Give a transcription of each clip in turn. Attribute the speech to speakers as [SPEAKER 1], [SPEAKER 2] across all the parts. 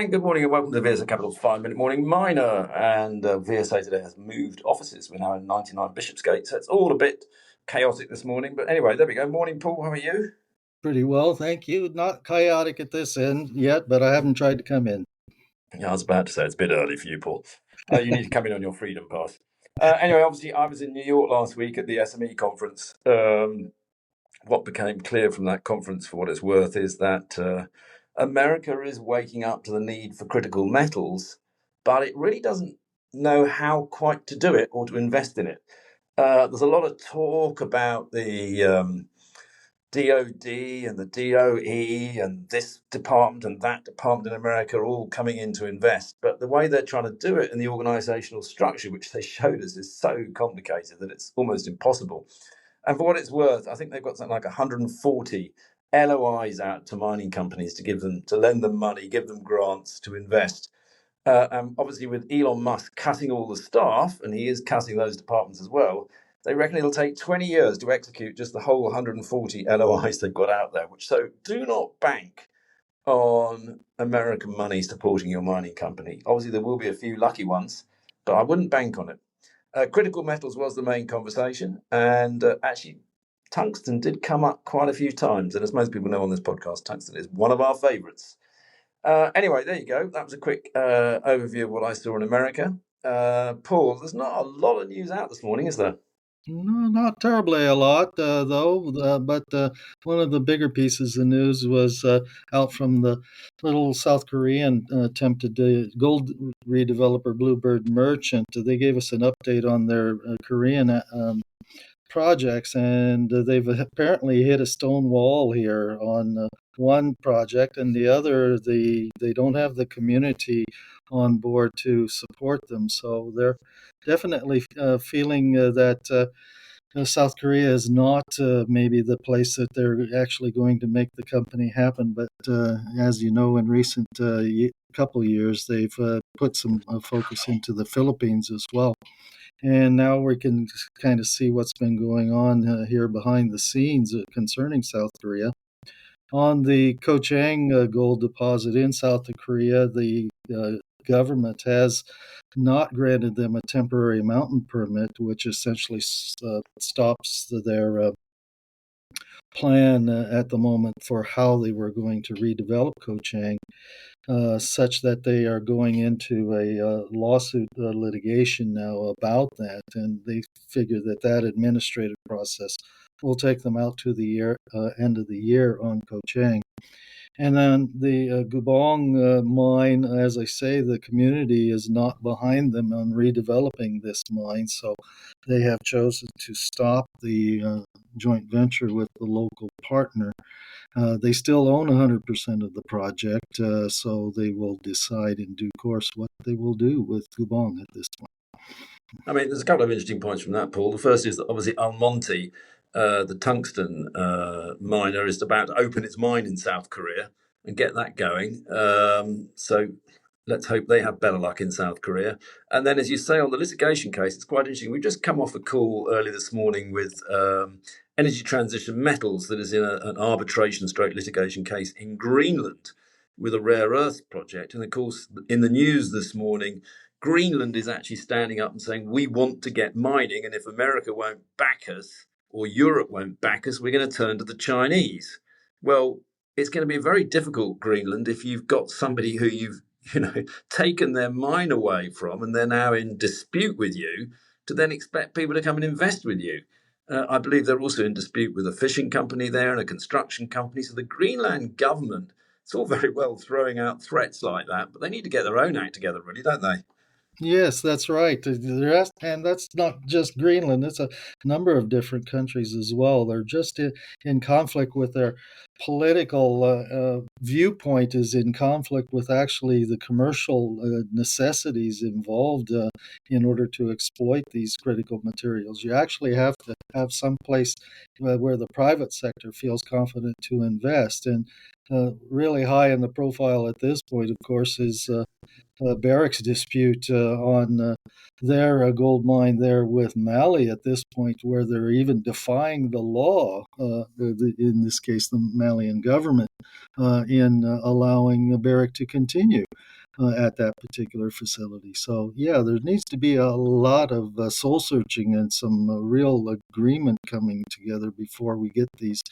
[SPEAKER 1] And good morning and welcome to the VSA Capital's 5-minute morning miner. And VSA today has moved offices. We're now in 99 Bishopsgate, so it's all a bit chaotic this morning. But anyway, there we go. Morning, Paul. How are you?
[SPEAKER 2] Pretty well, thank you. Not chaotic at this end yet, but I haven't tried to come in.
[SPEAKER 1] Yeah, I was about to say it's a bit early for you, Paul. You need to come in on your freedom pass. Anyway, obviously, I was in New York last week at the SME conference. What became clear from that conference, for what it's worth, is that America is waking up to the need for critical metals, but it really doesn't know how quite to do it or to invest in it. There's a lot of talk about the DOD and the DOE and this department and that department in America are all coming in to invest. But the way they're trying to do it and the organizational structure, which they showed us, is so complicated that it's almost impossible. And for what it's worth, I think they've got something like 140 LOIs out to mining companies to lend them money, give them grants to invest. And obviously, with Elon Musk cutting all the staff, and he is cutting those departments as well, they reckon it'll take 20 years to execute just the whole 140 LOIs they've got out there. So do not bank on American money supporting your mining company. Obviously, there will be a few lucky ones, but I wouldn't bank on it. Critical metals was the main conversation, and actually, tungsten did come up quite a few times. And as most people know on this podcast, tungsten is one of our favourites. Anyway, there you go. That was a quick overview of what I saw in America. Paul, there's not a lot of news out this morning, is there?
[SPEAKER 2] No, not terribly a lot, though. But one of the bigger pieces of news was out from the little South Korean attempted gold redeveloper Bluebird Merchant. They gave us an update on their Korean projects, and they've apparently hit a stone wall here on one project, and the other, they don't have the community on board to support them. So they're definitely feeling that South Korea is not maybe the place that they're actually going to make the company happen. But as you know, in recent couple years, they've put some focus into the Philippines as well. And now we can kind of see what's been going on here behind the scenes concerning South Korea. On the Kochang gold deposit in South Korea, the government has not granted them a temporary mountain permit, which essentially stops their plan at the moment for how they were going to redevelop Kochang, such that they are going into a lawsuit litigation now about that, and they figure that administrative process will take them out to the end of the year on Kochang. And then the Gubong mine, as I say, the community is not behind them on redeveloping this mine, so they have chosen to stop the joint venture with the local partner. They still own 100% of the project, so they will decide in due course what they will do with Gubong at this point.
[SPEAKER 1] I mean, there's a couple of interesting points from that, Paul. The first is that obviously Almonty, the tungsten miner, is about to open its mine in South Korea and get that going. So let's hope they have better luck in South Korea. And then, as you say, on the litigation case, it's quite interesting. We've just come off a call early this morning with Energy Transition Metals that is in an arbitration stroke litigation case in Greenland with a rare earth project. And of course, in the news this morning, Greenland is actually standing up and saying, we want to get mining, and if America won't back us or Europe won't back us, we're going to turn to the Chinese. Well, it's going to be very difficult, Greenland, if you've got somebody who you've taken their mine away from and they're now in dispute with you, to then expect people to come and invest with you. I believe they're also in dispute with a fishing company there and a construction company. So the Greenland government, it's all very well throwing out threats like that, but they need to get their own act together, really, don't they?
[SPEAKER 2] Yes, that's right. And that's not just Greenland. It's a number of different countries as well. They're just in conflict with their political viewpoint is in conflict with actually the commercial necessities involved in order to exploit these critical materials. You actually have to have some place where the private sector feels confident to invest. And really high in the profile at this point, of course, is Barrick's dispute on their gold mine there with Mali at this point, where they're even defying the law, in this case, the Malian government, in allowing Barrick to continue at that particular facility. So, yeah, there needs to be a lot of soul searching and some real agreement coming together before we get these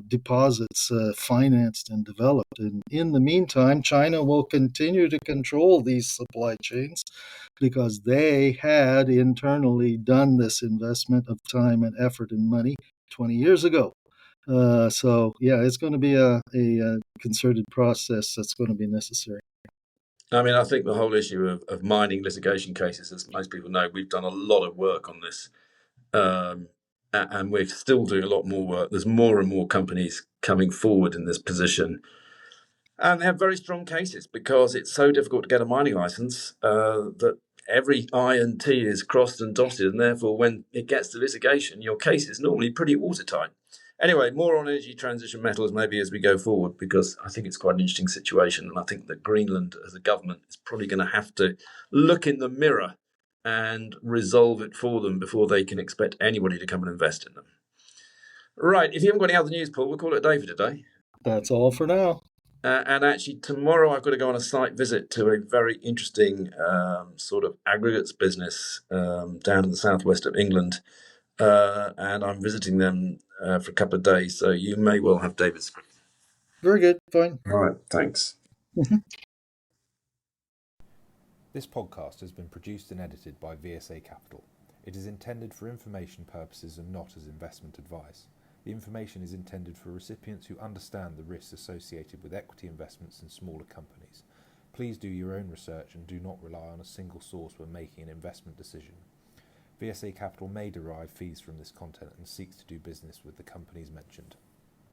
[SPEAKER 2] deposits financed and developed. And in the meantime, China will continue to control these supply chains because they had internally done this investment of time and effort and money 20 years ago. So, yeah, it's going to be a concerted process that's going to be necessary.
[SPEAKER 1] I mean, I think the whole issue of mining litigation cases, as most people know, we've done a lot of work on this. And we're still doing a lot more work. There's more and more companies coming forward in this position. And they have very strong cases because it's so difficult to get a mining license that every I and T is crossed and dotted. And therefore, when it gets to litigation, your case is normally pretty watertight. Anyway, more on energy transition metals maybe as we go forward, because I think it's quite an interesting situation. And I think that Greenland as a government is probably going to have to look in the mirror and resolve it for them before they can expect anybody to come and invest in them. Right, if you haven't got any other news, Paul, we'll call it a day for today.
[SPEAKER 2] That's all for now.
[SPEAKER 1] And actually, tomorrow I've got to go on a site visit to a very interesting sort of aggregates business down in the southwest of England. And I'm visiting them for a couple of days, so you may well have David's script.
[SPEAKER 2] Very good. Fine.
[SPEAKER 1] All right, thanks.
[SPEAKER 3] This podcast has been produced and edited by VSA Capital. It is intended for information purposes and not as investment advice. The information is intended for recipients who understand the risks associated with equity investments in smaller companies. Please do your own research and do not rely on a single source when making an investment decision. VSA Capital may derive fees from this content and seeks to do business with the companies mentioned.